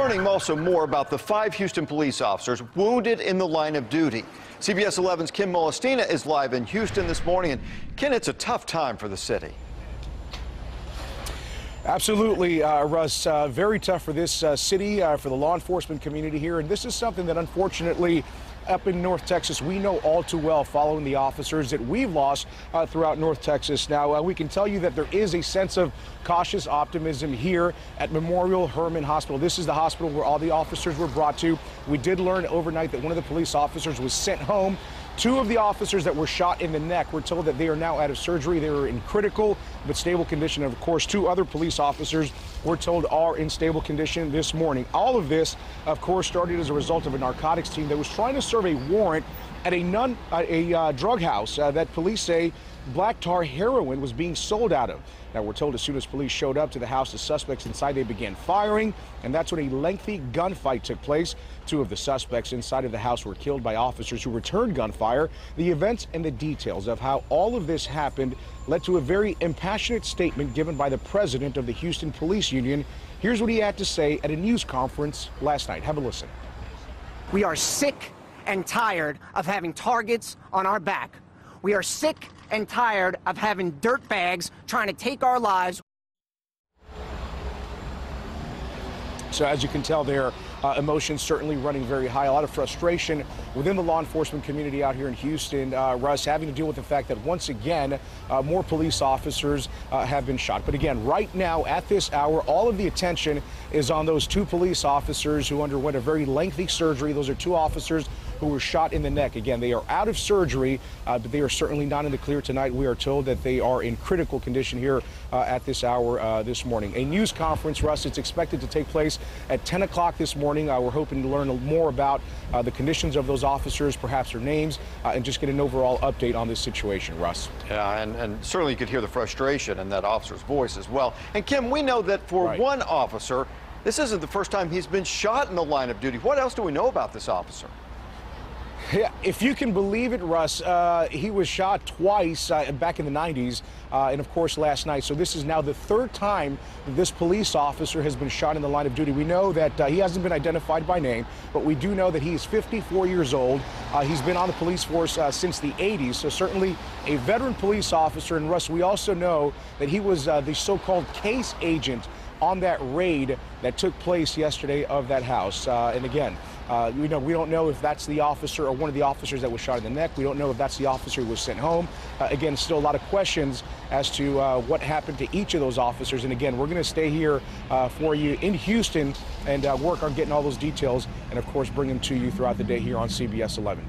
learning also more about the 5 Houston police officers wounded in the line of duty. CBS 11's Kim Molestina is live in Houston this morning. And Ken, it's a tough time for the city. Absolutely, Russ. Very tough for this city, for the law enforcement community here. And this is something that, unfortunately, up in North Texas, we know all too well, following the officers that we've lost throughout North Texas. Now, we can tell you that there is a sense of cautious optimism here at Memorial Hermann Hospital. This is the hospital where all the officers were brought to. We did learn overnight that one of the police officers was sent home. 2 of the officers that were shot in the neck, we're told that they are now out of surgery. They were in critical but stable condition. And of course, 2 other police officers, we're told, are in stable condition this morning. All of this, of course, started as a result of a narcotics team that was trying to serve a warrant at a drug house that police say black tar heroin was being sold out of. Now, we're told as soon as police showed up to the house, the suspects inside, they began firing, and that's when a lengthy gunfight took place. 2 of the suspects inside of the house were killed by officers who returned gunfire. The events and the details of how all of this happened led to a very impassioned statement given by the president of the Houston Police Union. Here's what he had to say at a news conference last night. Have a listen. We are sick and tired of having targets on our back. We are sick and tired of having dirtbags trying to take our lives. So as you can tell there, emotions certainly running very high. A lot of frustration within the law enforcement community out here in Houston, Russ, having to deal with the fact that once again, more police officers have been shot. But again, right now at this hour, all of the attention is on those 2 police officers who underwent a very lengthy surgery. Those are 2 officers who were shot in the neck. Again, they are out of surgery, but they are certainly not in the clear tonight. We are told that they are in critical condition here at this hour this morning. A news conference, Russ, it's expected to take place at 10 o'clock this morning. We're hoping to learn more about the conditions of those officers, perhaps their names, and just get an overall update on this situation, Russ. Yeah, and certainly you could hear the frustration in that officer's voice as well. And Kim, we know that for one officer, this isn't the first time he's been shot in the line of duty. What else do we know about this officer? Yeah, if you can believe it, Russ, he was shot twice back in the 90s and, of course, last night. So this is now the 3rd time that this police officer has been shot in the line of duty. We know that he hasn't been identified by name, but we do know that he is 54 years old. He's been on the police force since the 80s, so certainly a veteran police officer. And, Russ, we also know that he was the so-called case agent on that raid that took place yesterday of that house. And again, we don't know if that's the officer or one of the officers that was shot in the neck. We don't know if that's the officer who was sent home. Again, still a lot of questions as to what happened to each of those officers. And again, we're going to stay here for you in Houston and work on getting all those details and, of course, bring them to you throughout the day here on CBS 11.